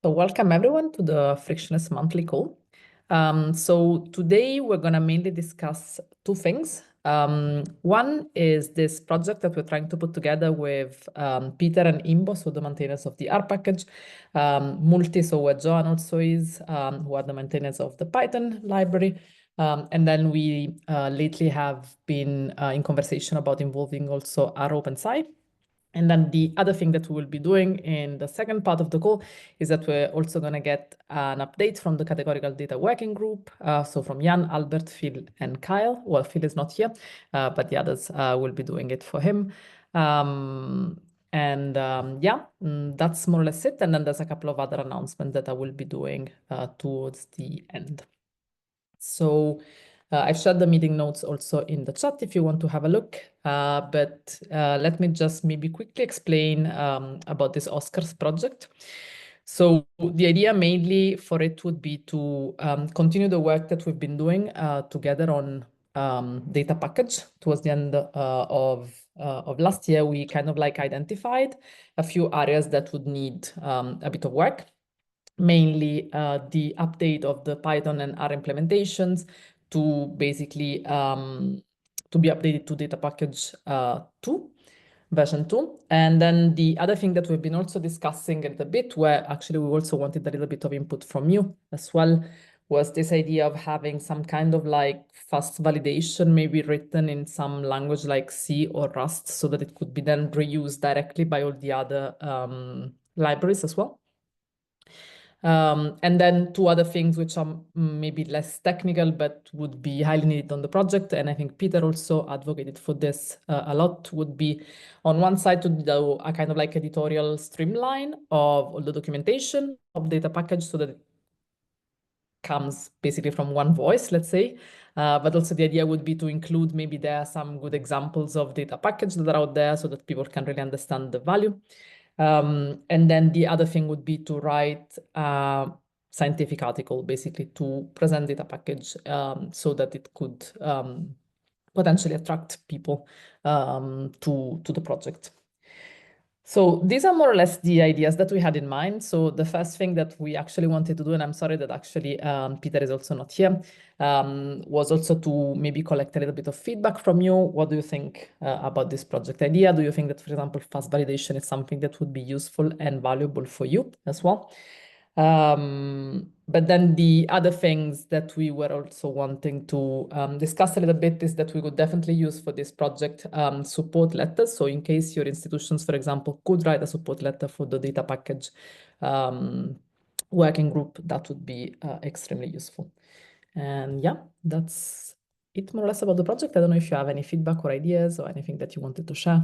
So welcome everyone to the Frictionless monthly call. So today we're going to mainly discuss two things. One is this project that we're trying to put together with Peter and Imbo, so the maintainers of the R package, Multi, so where Joan also is, who are the maintainers of the Python library. And then we lately have been in conversation about involving also our OpenSci. And then the other thing that we will be doing in the second part of the call is that we're also going to get an update from the Categorical Data Working Group. So from Jan, Albert, Phil, and Kyle. Well, Phil is not here, but the others will be doing it for him. That's more or less it. And then there's a couple of other announcements that I will be doing towards the end. So I've shared the meeting notes also in the chat if you want to have a look. But let me just maybe quickly explain about this Oscars project. So the idea mainly for it would be to continue the work that we've been doing together on data package. Towards the end of last year, we kind of like identified a few areas that would need a bit of work. Mainly the update of the Python and R implementations to basically to be updated to data package 2, version 2. And then the other thing that we've been also discussing a little bit, where actually we also wanted a little bit of input from you as well, was this idea of having some kind of like fast validation, maybe written in some language like C or Rust, so that it could be then reused directly by all the other libraries as well. And then two other things which are maybe less technical, but would be highly needed on the project. And I think Peter also advocated for this a lot, would be on one side to do a kind of like editorial streamline of all the documentation of data package so that it comes basically from one voice, let's say. But also the idea would be to include maybe there are some good examples of data package that are out there so that people can really understand the value. And then the other thing would be to write a scientific article, basically to present data package so that it could potentially attract people to the project. So these are more or less the ideas that we had in mind. So the first thing that we actually wanted to do, and I'm sorry that actually Peter is also not here, was also to maybe collect a little bit of feedback from you. What do you think about this project idea? Do you think that, for example, fast validation is something that would be useful and valuable for you as well? But then the other things that we were also wanting to discuss a little bit is that we could definitely use for this project support letters. So in case your institutions, for example, could write a support letter for the data package working group, that would be extremely useful. And yeah, that's it more or less about the project. I don't know if you have any feedback or ideas or anything that you wanted to share.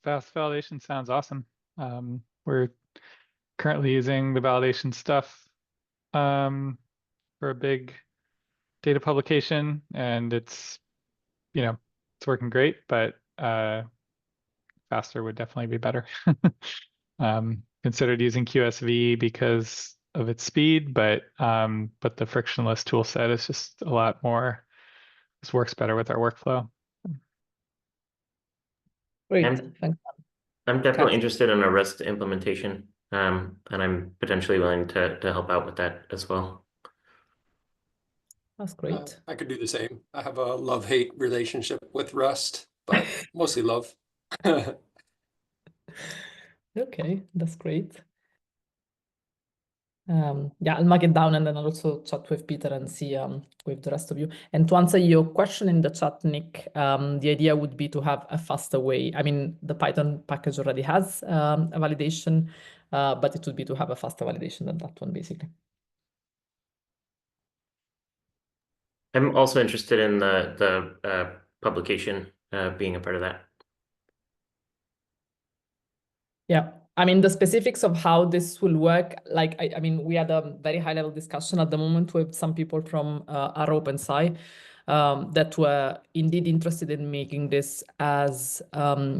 Fast validation sounds awesome. We're currently using the validation stuff for a big data publication, and it's working great, but faster would definitely be better. Considered using QSV because of its speed, but the frictionless tool set is just a lot more. This works better with our workflow. Great, thanks. I'm definitely interested in a Rust implementation, and I'm potentially willing to help out with that as well. That's great. I could do the same. I have a love-hate relationship with Rust, but mostly love. Okay, that's great. Yeah, I'll mark it down and then I'll also chat with Peter and see with the rest of you. And to answer your question in the chat, Nick, the idea would be to have a faster way. I mean, the Python package already has a validation, but it would be to have a faster validation than that one, basically. I'm also interested in the publication being a part of that. Yeah, I mean, the specifics of how this will work, like, I mean, we had a very high level discussion at the moment with some people from our OpenSci that were indeed interested in making this as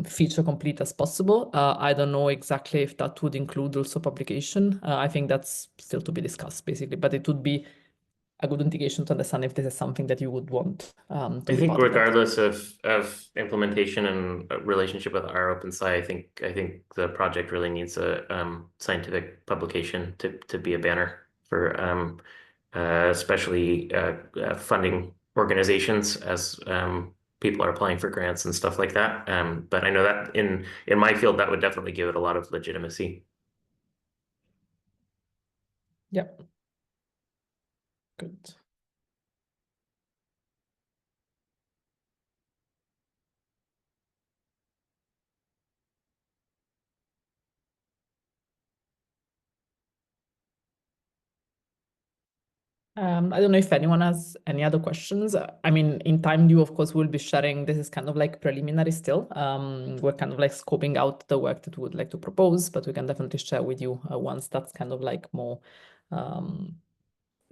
feature complete as possible. I don't know exactly if that would include also publication. I think that's still to be discussed, basically, but it would be a good indication to understand if this is something that you would want to I be think part of that. regardless of implementation and relationship with our OpenSci, I think the project really needs a scientific publication to be a banner for especially funding organizations as people are applying for grants and stuff like that. But I know that in my field, that would definitely give it a lot of legitimacy. Yep. Good. I don't know if anyone has any other questions. I mean, in time due, of course, we'll be sharing. This is kind of like preliminary still. We're kind of like scoping out the work that we would like to propose, but we can definitely share with you once that's kind of like more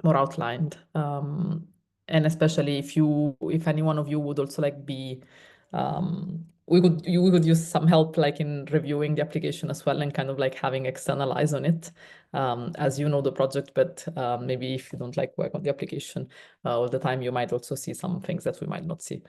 outlined. And especially if any one of you would also like be, we could use some help like in reviewing the application as well and kind of like having external eyes on it, as you know the project, but maybe if you don't like work on the application all the time, you might also see some things that we might not see.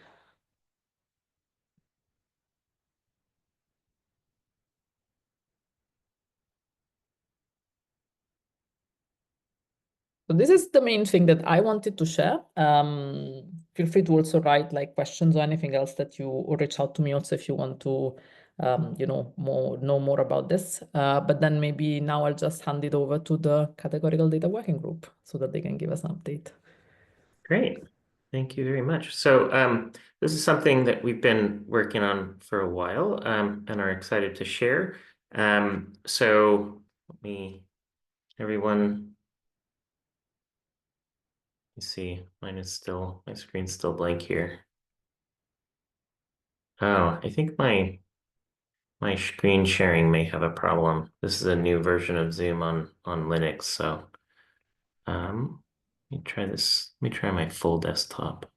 So this is the main thing that I wanted to share. Feel free to also write like questions or anything else that you, or reach out to me also if you want to, know more about this. But then maybe now I'll just hand it over to the Categorical Data Working Group so that they can give us an update. Great. Thank you very much. So this is something that we've been working on for a while and are excited to share. So everyone, you see, my screen's still blank here. Oh, I think my screen sharing may have a problem. This is a new version of Zoom on Linux, so let me try this. Let me try my full desktop.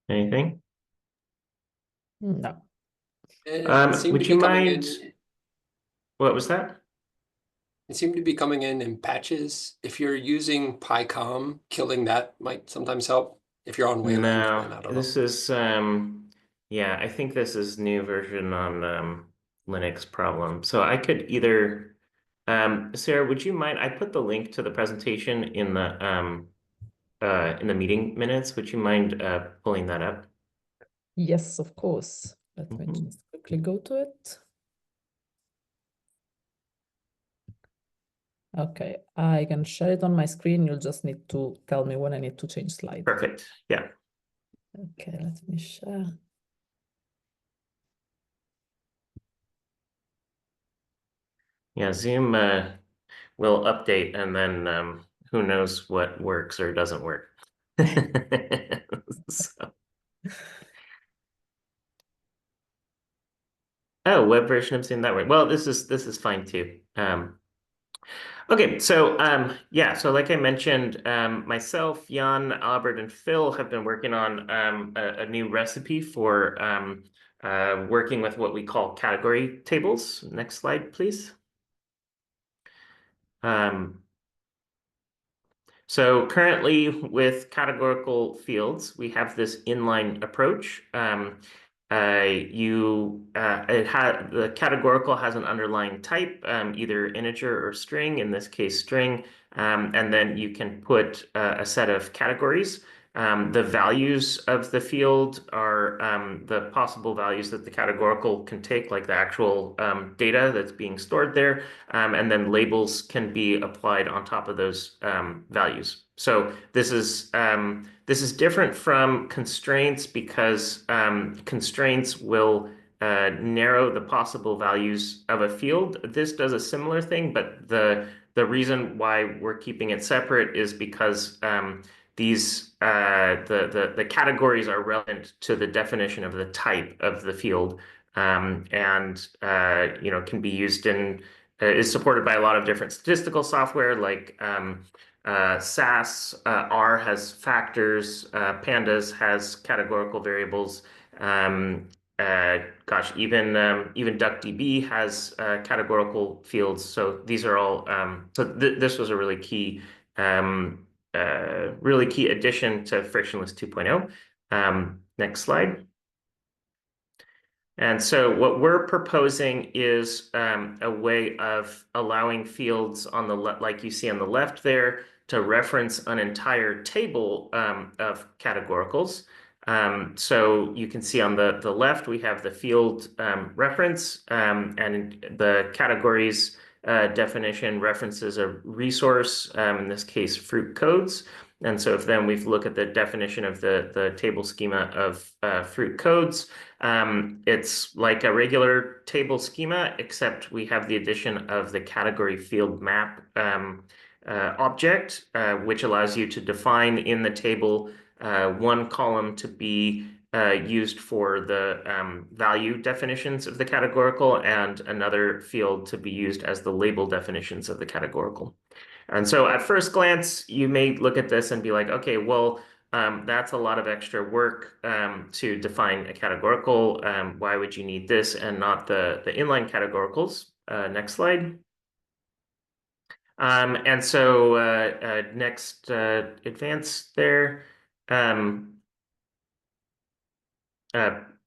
Anything? No. It seemed Would to you be coming mind? in. What was that? It seemed to be coming in patches. If you're using PyCom, killing that might sometimes help. If you're on Wayland, No, then I don't this know. is yeah, I think this is new version on Linux problem. So I could either Sarah, would you mind? I put the link to the presentation in the meeting minutes. Would you mind pulling that up? Yes, of course. Let me just quickly go to it. Okay, I can share it on my screen. You'll just need to tell me when I need to change slide. Perfect. Yeah. Okay, let me share. Yeah, Zoom will update and then who knows what works or doesn't work. So. Oh, web version of Zoom that work. Well, this is fine too. Okay, so yeah, so like I mentioned, myself, Jan, Albert, and Phil have been working on a new recipe for working with what we call category tables. Next slide, please. So currently with categorical fields, we have this inline approach. The categorical has an underlying type, either integer or string, in this case string, and then you can put a set of categories. The values of the field are the possible values that the categorical can take, like the actual data that's being stored there, and then labels can be applied on top of those values. So this is different from constraints because constraints will narrow the possible values of a field. This does a similar thing, but the reason why we're keeping it separate is because the categories are relevant to the definition of the type of the field, and can be used in is supported by a lot of different statistical software like SAS. R has factors, Pandas has categorical variables, gosh, even DuckDB has categorical fields. So these are all. So this was a really key addition to Frictionless 2.0. Next slide. And so what we're proposing is a way of allowing fields on the like you see on the left there to reference an entire table of categoricals. So you can see on the left we have the field reference, and the categories definition references a resource, in this case fruit codes. And so if then we look at the definition of the table schema of fruit codes, it's like a regular table schema, except we have the addition of the category field map object, which allows you to define in the table one column to be used for the value definitions of the categorical and another field to be used as the label definitions of the categorical. And so at first glance, you may look at this and be like, okay, well, that's a lot of extra work to define a categorical. Why would you need this and not the inline categoricals? Next slide. And so next advance there.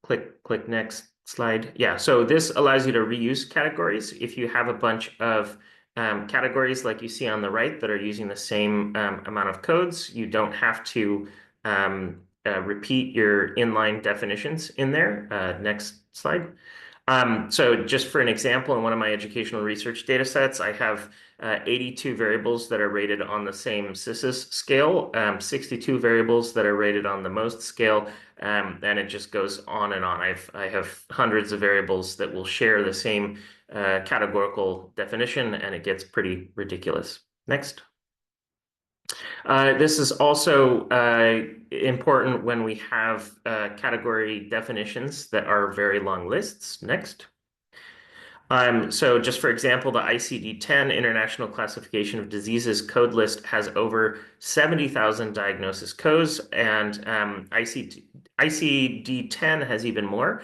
Click next slide. Yeah, so this allows you to reuse categories. If you have a bunch of categories like you see on the right that are using the same amount of codes, you don't have to repeat your inline definitions in there. Next slide. So just for an example, in one of my educational research data sets, I have 82 variables that are rated on the same CISIS scale, 62 variables that are rated on the MOST scale, and it just goes on and on. I have hundreds of variables that will share the same categorical definition, and it gets pretty ridiculous. Next. This is also important when we have category definitions that are very long lists. Next. So just for example, the ICD-10 International Classification of Diseases code list has over 70,000 diagnosis codes, and ICD-10 has even more.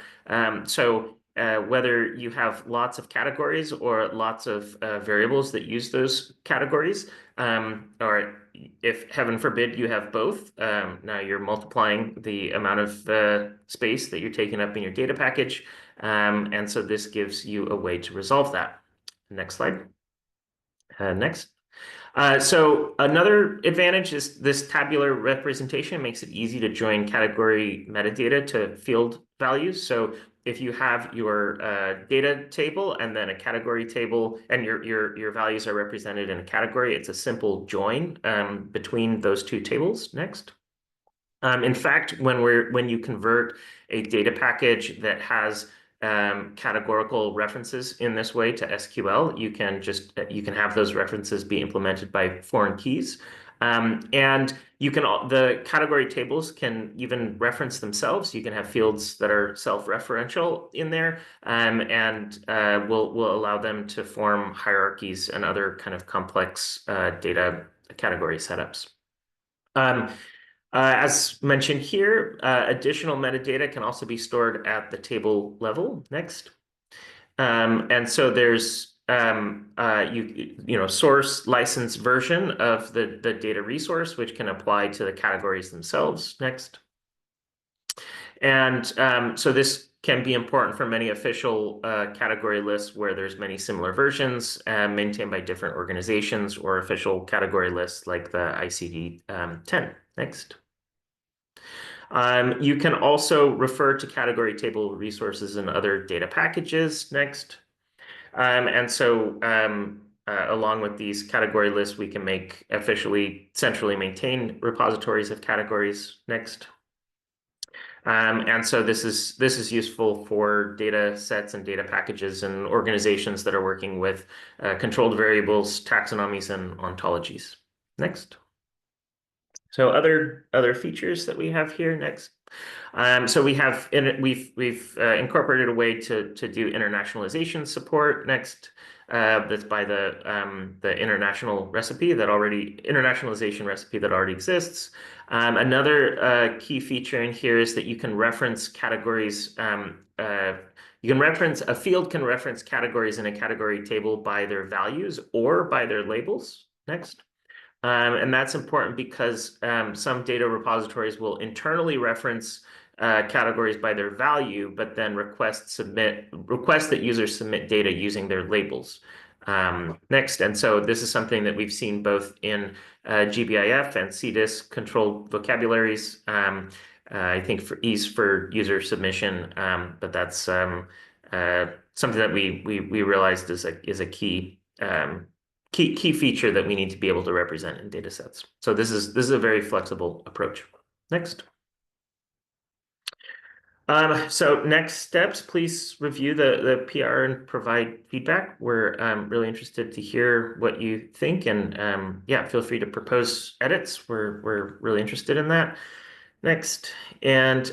So whether you have lots of categories or lots of variables that use those categories, or if heaven forbid you have both, now you're multiplying the amount of space that you're taking up in your data package. And so this gives you a way to resolve that. Next slide. Next. So another advantage is this tabular representation makes it easy to join category metadata to field values. So if you have your data table and then a category table, and your values are represented in a category, it's a simple join between those two tables. Next. In fact, when you convert a data package that has categorical references in this way to SQL, you can have those references be implemented by foreign keys, and the category tables can even reference themselves. You can have fields that are self-referential in there, and will allow them to form hierarchies and other kind of complex data category setups. As mentioned here, additional metadata can also be stored at the table level. Next. And so there's source license version of the data resource, which can apply to the categories themselves. Next. And so this can be important for many official category lists where there's many similar versions maintained by different organizations, or official category lists like the ICD-10. Next. You can also refer to category table resources in other data packages. Next. And so along with these category lists, we can make officially centrally maintained repositories of categories. Next. And so this is useful for data sets and data packages and organizations that are working with controlled variables, taxonomies, and ontologies. Next. So other features that we have here. Next. So we've incorporated a way to do internationalization support. Next. that's by the internationalization recipe that already exists. Another key feature in here is that you can reference categories. A field can reference categories in a category table by their values or by their labels. Next. And that's important because some data repositories will internally reference categories by their value, but then request that users submit data using their labels. Next, and so this is something that we've seen both in GBIF and CDIS controlled vocabularies. I think for ease for user submission, but that's something that we realized is a key key feature that we need to be able to represent in data sets. So this is a very flexible approach. Next. So next steps, please review the PR and provide feedback. We're really interested to hear what you think, and yeah, feel free to propose edits. We're really interested in that. Next, and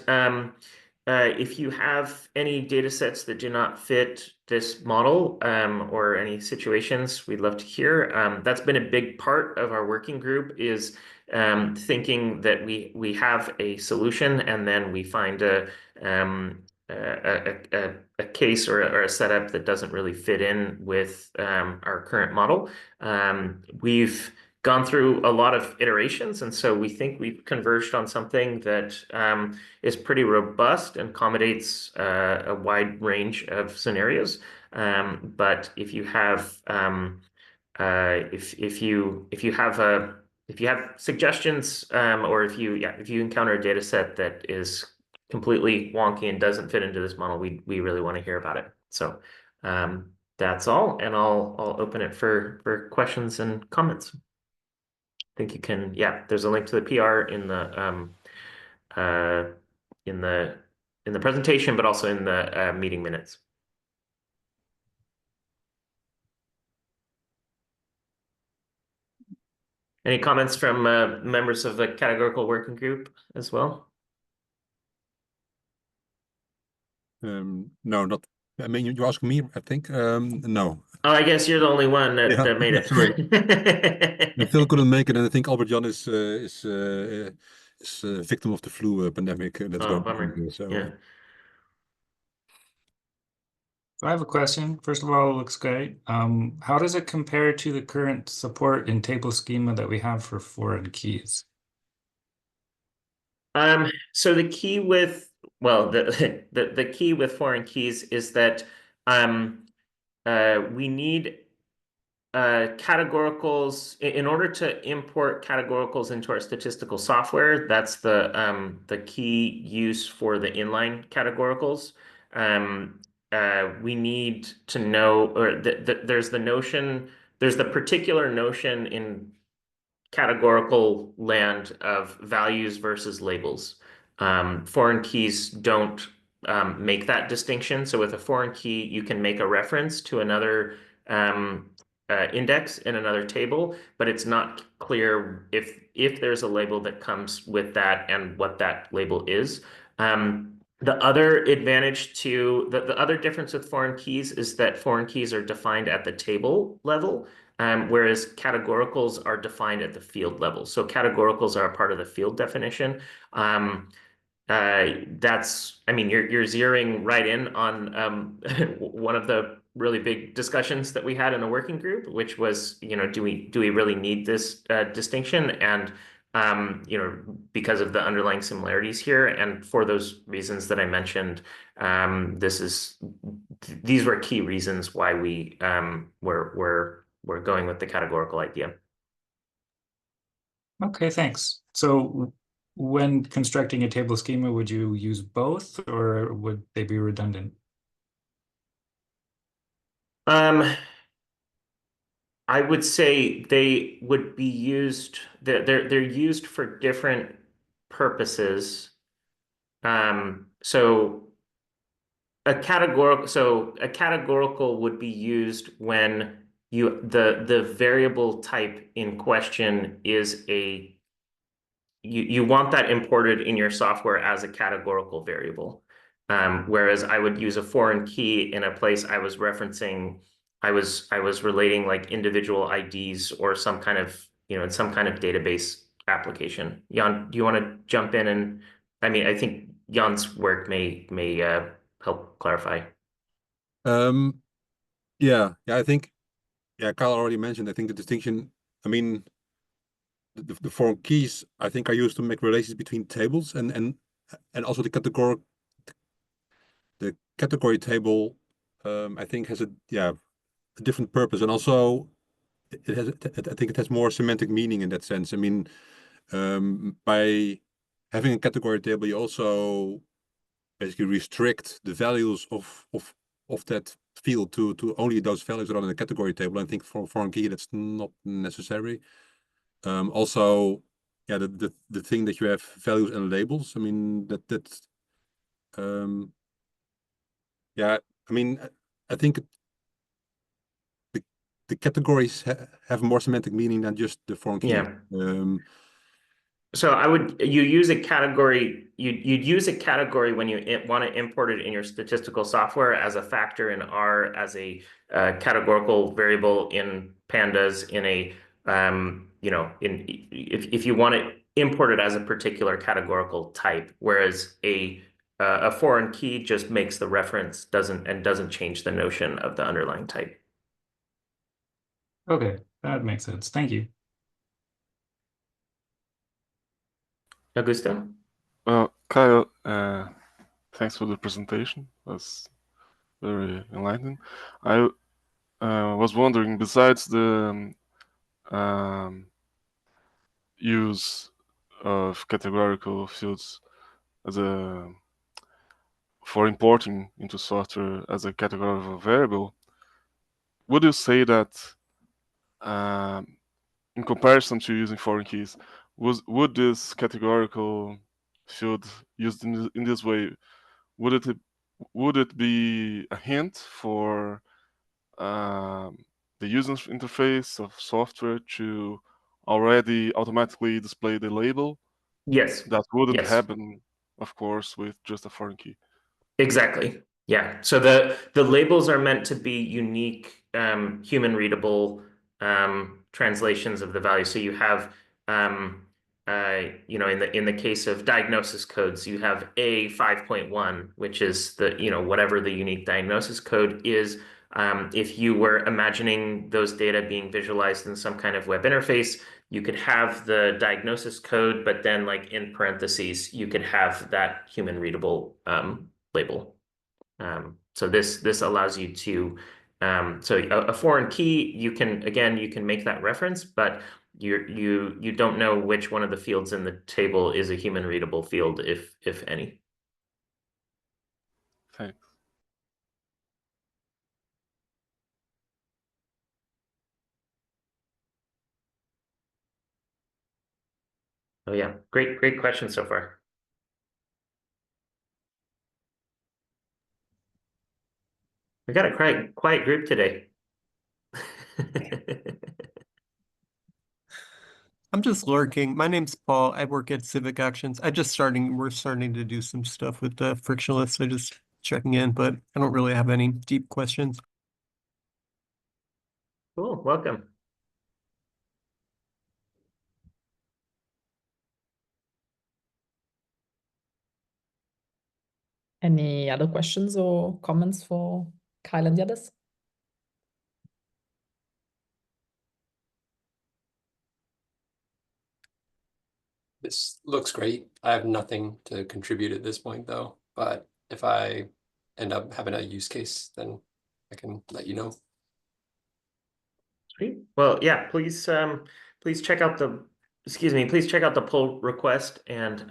if you have any data sets that do not fit this model or any situations, we'd love to hear. That's been a big part of our working group, is thinking that we have a solution and then we find a case or a setup that doesn't really fit in with our current model. We've gone through a lot of iterations, and so we think we've converged on something that is pretty robust and accommodates a wide range of scenarios. But if you have if you have suggestions, or if you encounter a data set that is completely wonky and doesn't fit into this model, we really want to hear about it. So that's all, and I'll open it for questions and comments. I think you can, there's a link to the PR in the presentation, but also in the meeting minutes. Any comments from members of the Categorical Working Group as well? No, not. I mean, you asked me, I think. No. Oh, I guess you're the only one that made it. Sorry. I still couldn't make it, and I think Albert Jan is a victim of the flu pandemic that's going on here. So. Yeah. I have a question. First of all, it looks great. How does it compare to the current support in table schema that we have for foreign keys? So the key with, well, the key with foreign keys is that we need categoricals in order to import categoricals into our statistical software. That's the key use for the inline categoricals. We need to know, or there's the particular notion in categorical land of values versus labels. Foreign keys don't make that distinction. So with a foreign key, you can make a reference to another index in another table, but it's not clear if there's a label that comes with that and what that label is. The other advantage to the other difference with foreign keys is that foreign keys are defined at the table level, whereas categoricals are defined at the field level. So categoricals are a part of the field definition. I mean, you're zeroing right in on one of the really big discussions that we had in the working group, which was, do we really need this distinction? And because of the underlying similarities here, and for those reasons that I mentioned, these were key reasons why we we're going with the categorical idea. Okay, thanks. So when constructing a table schema, would you use both, or would they be redundant? I would say they would be used, they're used for different purposes. So a categorical would be used when the variable type in question is you want that imported in your software as a categorical variable. Whereas I would use a foreign key in a place I was referencing I was relating like individual IDs or some kind of, in some kind of database application. Jan, do you want to jump in? And I mean, I think Jan's work may help clarify. Yeah, I think, Kyle already mentioned, I think the distinction, I mean, the foreign keys, I think, are used to make relations between tables, and also the category table, I think, has a different purpose, and also it has, I think it has more semantic meaning in that sense. I mean, by having a category table, you also basically restrict the values of that field to only those values that are in the category table. I think for foreign key that's not necessary. Also, the thing that you have values and labels. I mean I mean, I think the categories have more semantic meaning than just the foreign key. Yeah. So you use a category, you'd use a category when you want to import it in your statistical software as a factor in R, as a categorical variable in pandas, in a, if you want to import it as a particular categorical type, whereas a foreign key just makes the reference, doesn't change the notion of the underlying type. Okay, that makes sense. Thank you. Augusto? Kyle, thanks for the presentation. That's very enlightening. I was wondering, besides the use of categorical fields for importing into software as a categorical variable, would you say that in comparison to using foreign keys, would this categorical field used in this way, would it be a hint for the user interface of software to already automatically display the label? Yes. That wouldn't Yes. happen, of course, with just a foreign key. Exactly. Yeah. So the labels are meant to be unique, human readable translations of the value. So you have, in the case of diagnosis codes, you have A 5.1, which is the, whatever the unique diagnosis code is. If you were imagining those data being visualized in some kind of web interface, you could have the diagnosis code, but then like in parentheses, you could have that human readable label. So this allows you to, so a foreign key, you can make that reference, but you don't know which one of the fields in the table is a human readable field, if any. Thanks. Oh yeah, great question so far. We got a quiet group today. I'm just lurking. My name's Paul. I work at Civic Actions. We're starting to do some stuff with the Frictionless. So just checking in, but I don't really have any deep questions. Cool, welcome. Any other questions or comments for Kyle and the others? This looks great. I have nothing to contribute at this point though, but if I end up having a use case, then I can let you know. Sweet. Well, yeah, please check out the pull request, and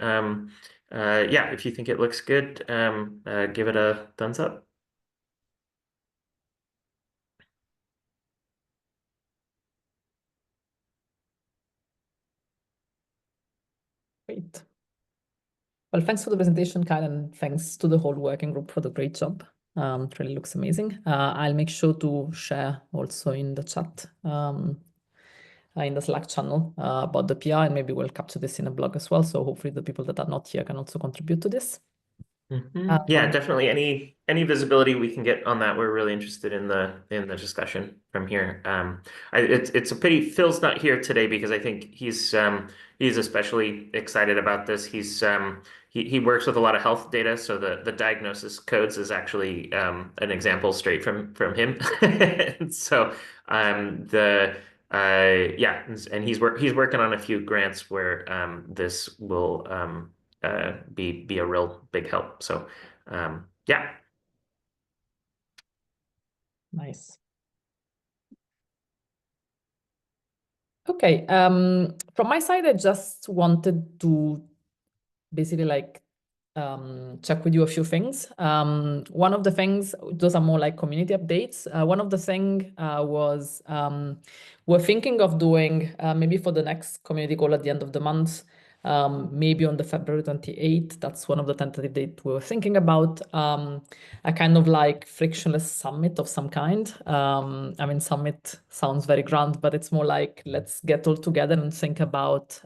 yeah, if you think it looks good, give it a thumbs up. Great. Well, thanks for the presentation, Kyle, and thanks to the whole working group for the great job. It really looks amazing. I'll make sure to share also in the chat, in the Slack channel, about the PR, and maybe we'll capture this in a blog as well. So hopefully the people that are not here can also contribute to this. Yeah, definitely. Any visibility we can get on that, we're really interested in the discussion from here. It's a pity Phil's not here today because I think he's especially excited about this. He works with a lot of health data, so the diagnosis codes is actually an example straight from him. So yeah, and he's working on a few grants where this will be a real big help. So yeah. Nice. Okay. From my side, I just wanted to basically like check with you a few things. One of the things, those are more like community updates. One of the thing was we're thinking of doing maybe for the next community call at the end of the month, maybe on the February 28th. That's one of the tentative dates we were thinking about. A kind of like frictionless summit of some kind. I mean, summit sounds very grand, but it's more like let's get all together and think about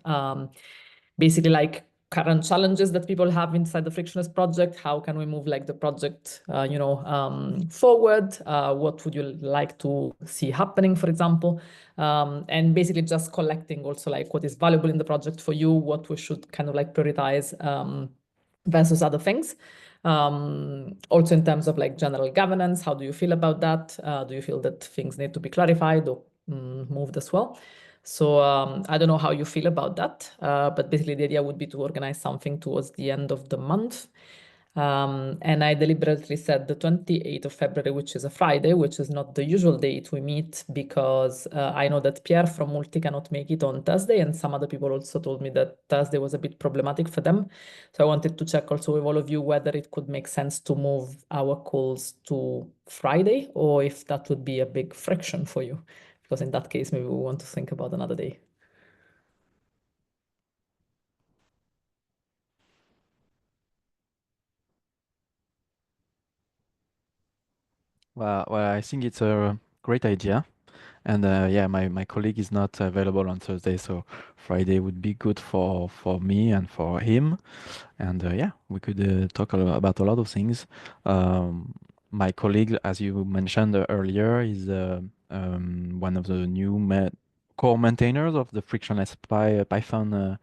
basically like current challenges that people have inside the Frictionless project. How can we move like the project, forward? What would you like to see happening, for example? And basically just collecting also like what is valuable in the project for you, what we should kind of like prioritize versus other things. Also in terms of like general governance, how do you feel about that? Do you feel that things need to be clarified or moved as well? So I don't know how you feel about that, but basically the idea would be to organize something towards the end of the month. And I deliberately said the 28th of February, which is a Friday, which is not the usual date we meet, because I know that Pierre from Multi cannot make it on Thursday, and some other people also told me that Thursday was a bit problematic for them. So I wanted to check also with all of you whether it could make sense to move our calls to Friday, or if that would be a big friction for you, because in that case, maybe we want to think about another day. Well, I think it's a great idea. And yeah, my colleague is not available on Thursday, so Friday would be good for me and for him. And yeah, we could talk about a lot of things. My colleague, as you mentioned earlier, is one of the new core maintainers of the Frictionless Python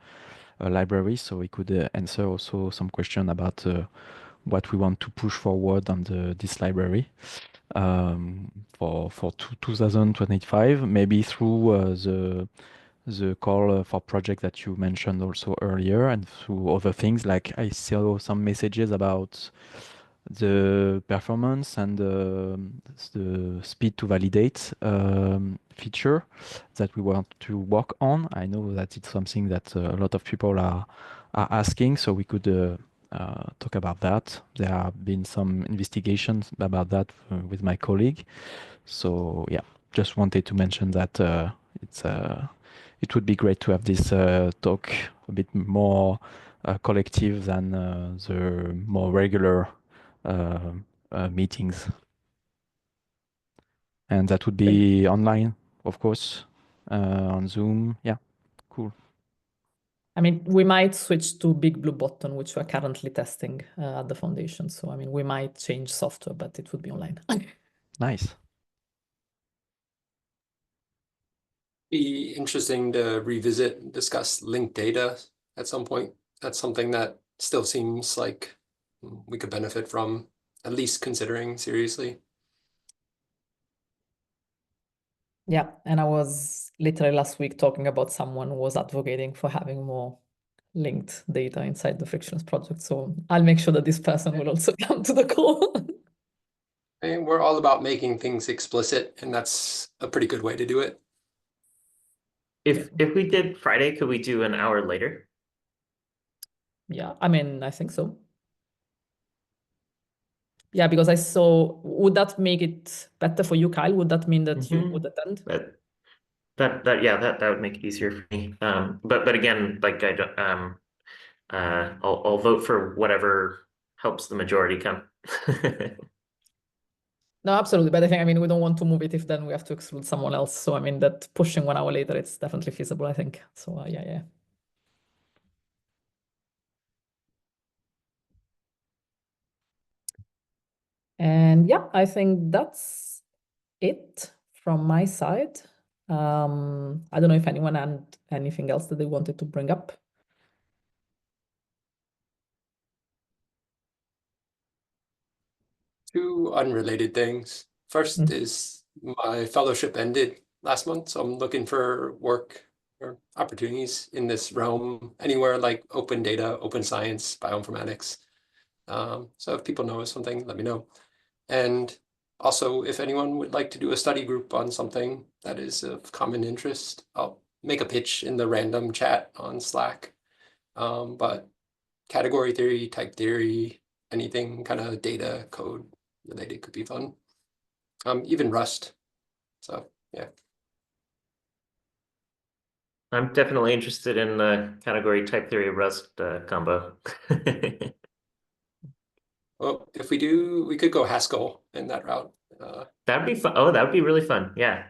library, so we could answer also some question about what we want to push forward on this library for 2025, maybe through the call for project that you mentioned also earlier, and through other things. Like I saw some messages about the performance and the speed to validate feature that we want to work on. I know that it's something that a lot of people are asking, so we could talk about that. There have been some investigations about that with my colleague. So yeah, just wanted to mention that it would be great to have this talk a bit more collective than the more regular meetings. And that would be online, of course, on Zoom. Yeah, cool. I mean, we might switch to Big Blue Button, which we're currently testing at the foundation. So, I mean, we might change software, but it would be online. Nice. Be interesting to revisit and discuss linked data at some point. That's something that still seems like we could benefit from, at least considering seriously. Yeah, and I was literally last week talking about someone who was advocating for having more linked data inside the Frictionless project. So I'll make sure that this person will also come to the call. And we're all about making things explicit, and that's a pretty good way to do it. If we did Friday, could we do an hour later? Yeah, I mean, I think so. Yeah, because I saw, would that make it better for you, Kyle? Would that mean that you would attend? That would make it easier for me. But again, like I don't, I'll vote for whatever helps the majority come. No, absolutely. But I think, I mean, we don't want to move it if then we have to exclude someone else. So, I mean, that pushing 1 hour later, it's definitely feasible, I think. So, yeah. And yeah, I think that's it from my side. I don't know if anyone had anything else that they wanted to bring up. Two unrelated things. First is my fellowship ended last month, so I'm looking for work or opportunities in this realm, anywhere like open data, open science, bioinformatics. So if people know of something, let me know. And also, if anyone would like to do a study group on something that is of common interest, I'll make a pitch in the random chat on Slack. But category theory, type theory, anything kind of data code related could be fun. Even Rust. So yeah. I'm definitely interested in the category type theory Rust combo. Well, if we do, we could go Haskell in that route. That'd be fun. Oh, that would be really fun. Yeah.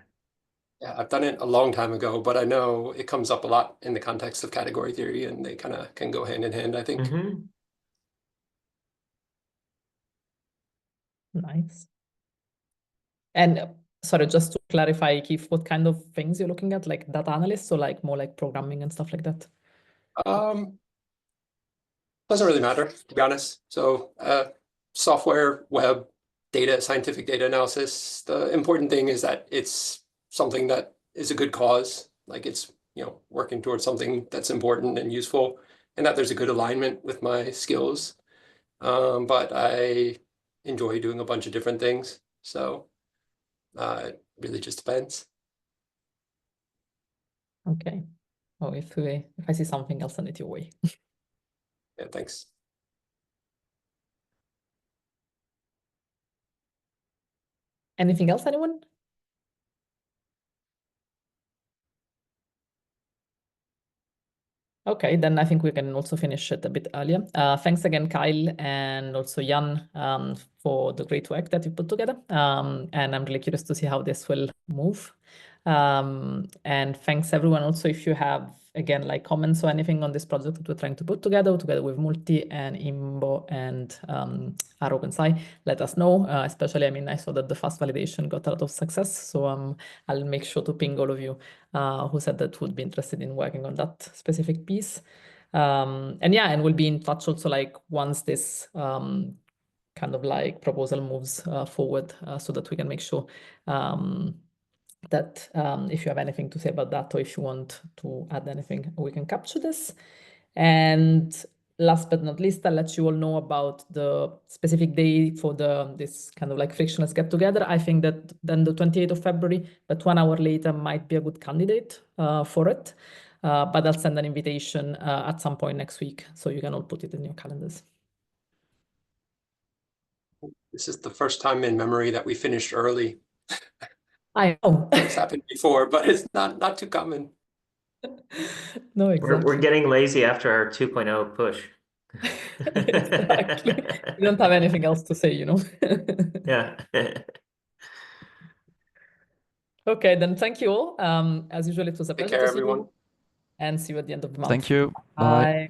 Yeah, I've done it a long time ago, but I know it comes up a lot in the context of category theory, and they kind of can go hand in hand, I think. Mm-hmm. Nice. And sorry, just to clarify, Keith, what kind of things you're looking at, like data analysts or like more like programming and stuff like that? Doesn't really matter, to be honest. So software, web, data, scientific data analysis. The important thing is that it's something that is a good cause, like it's, working towards something that's important and useful, and that there's a good alignment with my skills. But I enjoy doing a bunch of different things. So it really just depends. Okay. Oh, if I see something, I'll send it your way. Yeah, thanks. Anything else, anyone? Okay, then I think we can also finish it a bit earlier. Thanks again, Kyle, and also Jan, for the great work that you put together. And I'm really curious to see how this will move. And thanks everyone also if you have, again, like comments or anything on this project that we're trying to put together with Multi and Imbo and our OpenSci, let us know. Especially, I mean, I saw that the fast validation got a lot of success, so I'll make sure to ping all of you who said that would be interested in working on that specific piece. And yeah, and we'll be in touch also like once this kind of like proposal moves forward so that we can make sure that if you have anything to say about that or if you want to add anything, we can capture this. And last but not least, I'll let you all know about the specific day for this kind of like frictionless get together. I think that then the 28th of February, but 1 hour later might be a good candidate for it. But I'll send an invitation at some point next week, so you can all put it in your calendars. This is the first time in memory that we finished early. I know. It's happened before, but it's not too common. No, exactly. We're getting lazy after our 2.0 push. Exactly. We don't have anything else to say, Yeah. Okay, then thank you all. As usual, it was a Take pleasure care, to see everyone. you, and see you at the end of the month. Thank you. Bye. Bye.